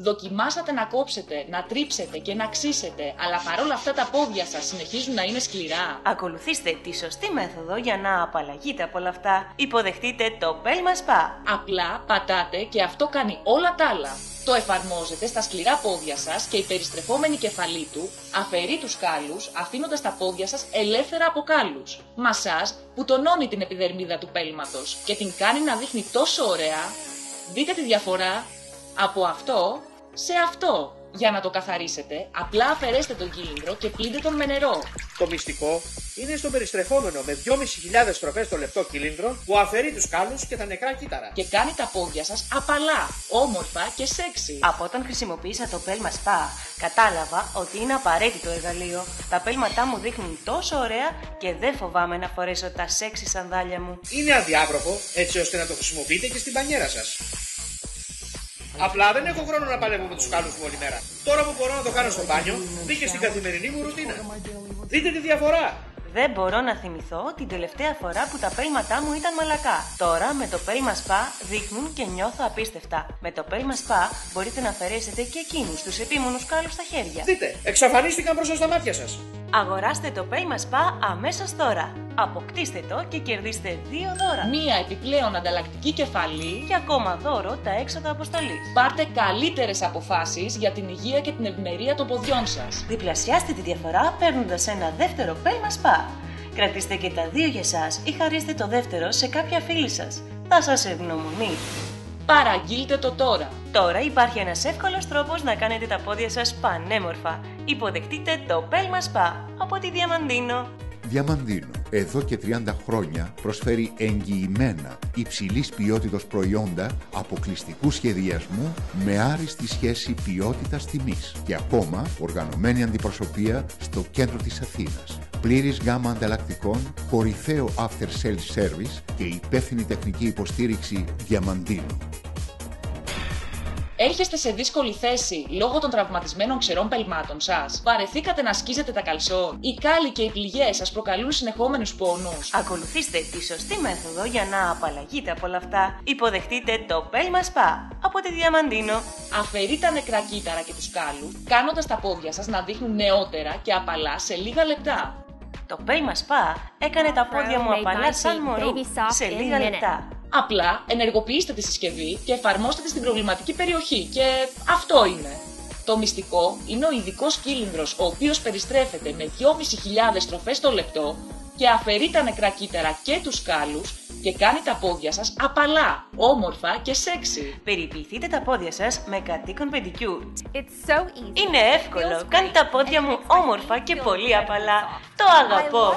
Δοκιμάσατε να κόψετε, να τρίψετε και να ξύσετε, αλλά παρόλα αυτά τα πόδια σας συνεχίζουν να είναι σκληρά? Ακολουθήστε τη σωστή μέθοδο για να απαλλαγείτε από όλα αυτά. Υποδεχτείτε το Πέλμα Σπα. Απλά πατάτε και αυτό κάνει όλα τα άλλα. Το εφαρμόζετε στα σκληρά πόδια σας και η περιστρεφόμενη κεφαλή του αφαιρεί τους κάλους, αφήνοντας τα πόδια σας ελεύθερα από κάλους. Μασάζ που τονώνει την επιδερμίδα του πέλματος και την κάνει να δείχνει τόσο ωραία. Δείτε τη διαφορά από αυτό σε αυτό. Για να το καθαρίσετε, απλά αφαιρέστε τον κύλινδρο και πλύντε τον με νερό. Το μυστικό είναι στον περιστρεφόμενο με 2.500 στροφές το λεπτό κύλινδρο που αφαιρεί τους κάλους και τα νεκρά κύτταρα. Και κάνει τα πόδια σας απαλά, όμορφα και σεξι. Από όταν χρησιμοποίησα το Πέλμα Σπα, κατάλαβα ότι είναι απαραίτητο εργαλείο. Τα πέλματά μου δείχνουν τόσο ωραία και δεν φοβάμαι να φορέσω τα σεξι σανδάλια μου. Είναι αδιάβροχο έτσι ώστε να το χρησιμοποιείτε και στην μπανιέρα σας. Απλά δεν έχω χρόνο να παλεύω με τους κάλους μου όλη μέρα. Τώρα που μπορώ να το κάνω στο μπάνιο, μπήκε στην καθημερινή μου ρουτίνα. Δείτε τη διαφορά! Δεν μπορώ να θυμηθώ την τελευταία φορά που τα πέλματά μου ήταν μαλακά. Τώρα με το Πέλμα Σπα δείχνουν και νιώθω απίστευτα. Με το Πέλμα Σπα μπορείτε να αφαιρέσετε και εκείνους τους επίμονους κάλους στα χέρια. Δείτε, εξαφανίστηκαν μπροστά στα μάτια σας. Αγοράστε το Πέλμα Σπα αμέσως τώρα. Αποκτήστε το και κερδίστε 2 δώρα. Μία επιπλέον ανταλλακτική κεφαλή Και ακόμα δώρο τα έξοδα αποστολής. Πάρτε καλύτερες αποφάσεις για την υγεία και την ευημερία των ποδιών σας. Διπλασιάστε τη διαφορά παίρνοντας ένα δεύτερο Πέλμα Σπα. Κρατήστε και τα 2 για σας ή χαρίστε το δεύτερο σε κάποια φίλη σας. Θα σας ευγνωμονεί. Παραγγείλτε το τώρα. Τώρα υπάρχει ένας εύκολος τρόπος να κάνετε τα πόδια σας πανέμορφα. Υποδεχτείτε το Πέλμα Σπα από τη Διαμαντίνο. Διαμαντίνο, εδώ και 30 χρόνια προσφέρει εγγυημένα υψηλής ποιότητας προϊόντα αποκλειστικού σχεδιασμού με άριστη σχέση ποιότητας-τιμής και ακόμα οργανωμένη αντιπροσωπεία στο κέντρο της Αθήνας. Πλήρης γάμα ανταλλακτικών, κορυφαίο after sales service και υπεύθυνη τεχνική υποστήριξη Διαμαντίνο. Έρχεστε σε δύσκολη θέση λόγω των τραυματισμένων ξερών πελμάτων σας? Βαρεθήκατε να σκίζετε τα καλσόν? Οι κάλλοι και οι πληγές σας προκαλούν συνεχόμενους πόνους? Ακολουθήστε τη σωστή μέθοδο για να απαλλαγείτε από όλα αυτά. Υποδεχτείτε το Πέλμα Σπα από τη Διαμαντίνο. Αφαιρείτε τα νεκρά κύτταρα και τους κάλους, κάνοντας τα πόδια σας να δείχνουν νεότερα και απαλά σε λίγα λεπτά. Το Πέλμα Σπα έκανε τα πόδια μου απαλά σαν μωρού σε λίγα λεπτά. Απλά ενεργοποιήστε τη συσκευή και εφαρμόστε τη στην προβληματική περιοχή και αυτό είναι. Το μυστικό είναι ο ειδικός κύλινδρος, ο οποίος περιστρέφεται με 2.500 στροφές το λεπτό και αφαιρεί τα νεκρά κύτταρα και τους κάλους και κάνει τα πόδια σας απαλά, όμορφα και σεξι. Περιποιηθείτε τα πόδια σας με κατοίκον πεντικιούρ. Είναι Είναι εύκολο, κάνει τα πόδια μου όμορφα και πολύ απαλά. Το αγαπώ.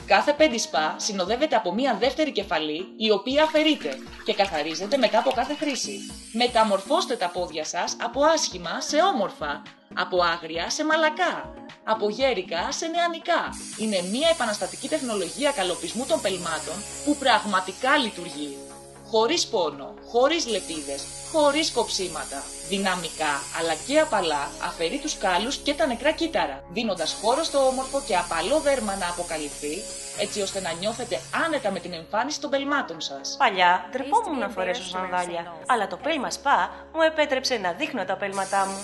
Κάθε πεντισπά συνοδεύεται από μία δεύτερη κεφαλή, η οποία αφαιρείται και καθαρίζεται μετά από κάθε χρήση. Μεταμορφώστε τα πόδια σας από άσχημα σε όμορφα, από άγρια σε μαλακά, από γέρικα σε νεανικά. Είναι μία επαναστατική τεχνολογία καλοπισμού των πελμάτων που πραγματικά λειτουργεί. Χωρίς πόνο, χωρίς λεπίδες, χωρίς κοψίματα. Δυναμικά αλλά και απαλά αφαιρεί τους κάλους και τα νεκρά κύτταρα, δίνοντας χώρο στο όμορφο και απαλό δέρμα να αποκαλυφθεί, έτσι ώστε να νιώθετε άνετα με την εμφάνιση των πελμάτων σας. Παλιά ντρεπόμουν να φορέσω σανδάλια, αλλά το Πέλμα Σπα μου επέτρεψε να δείχνω τα πέλματά μου.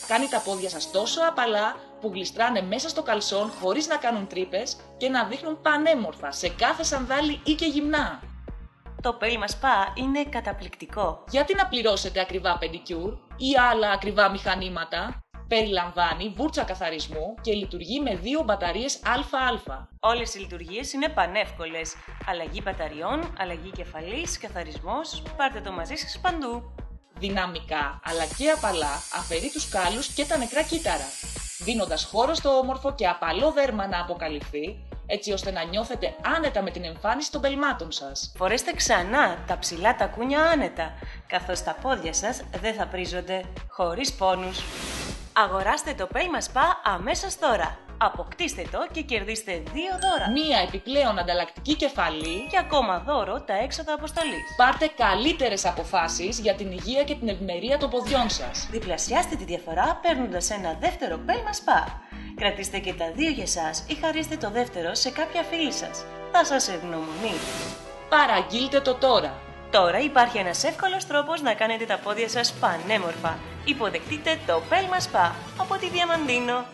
Κάνει τα πόδια σας τόσο απαλά που γλιστράνε μέσα στο καλσόν χωρίς να κάνουν τρύπες και να δείχνουν πανέμορφα σε κάθε σανδάλι ή και γυμνά. Το Πέλμα Σπα είναι καταπληκτικό. Γιατί να πληρώσετε ακριβά πεντικιούρ ή άλλα ακριβά μηχανήματα? Περιλαμβάνει βούρτσα καθαρισμού και λειτουργεί με 2 μπαταρίες ΑΑ. Όλες οι λειτουργίες είναι πανεύκολες. Αλλαγή μπαταριών, αλλαγή κεφαλής, καθαρισμός, πάρτε το μαζί σας παντού. Δυναμικά αλλά και απαλά αφαιρεί τους κάλους και τα νεκρά κύτταρα, δίνοντας χώρο στο όμορφο και απαλό δέρμα να αποκαλυφθεί, έτσι ώστε να νιώθετε άνετα με την εμφάνιση των πελμάτων σας. Φορέστε ξανά τα ψηλά τακούνια άνετα, καθώς τα πόδια σας δεν θα πρίζονται, χωρίς πόνους. Αγοράστε το Πέλμα Σπα αμέσως τώρα. Αποκτήστε το και κερδίστε 2 δώρα. Μία επιπλέον ανταλλακτική κεφαλή Και ακόμα δώρο τα έξοδα αποστολής. πάρτε καλύτερες αποφάσεις για την υγεία και την ευημερία των ποδιών σας. Διπλασιάστε τη διαφορά παίρνοντας ένα δεύτερο Πέλμα Σπα. Κρατήστε και τα 2 για σας ή χαρίστε το δεύτερο σε κάποια φίλη σας. Θα σας ευγνωμονεί. Παραγγείλτε το τώρα. Τώρα υπάρχει ένας εύκολος τρόπος να κάνετε τα πόδια σας πανέμορφα. Υποδεχτείτε το Πέλμα Spa από τη Διαμαντίνο.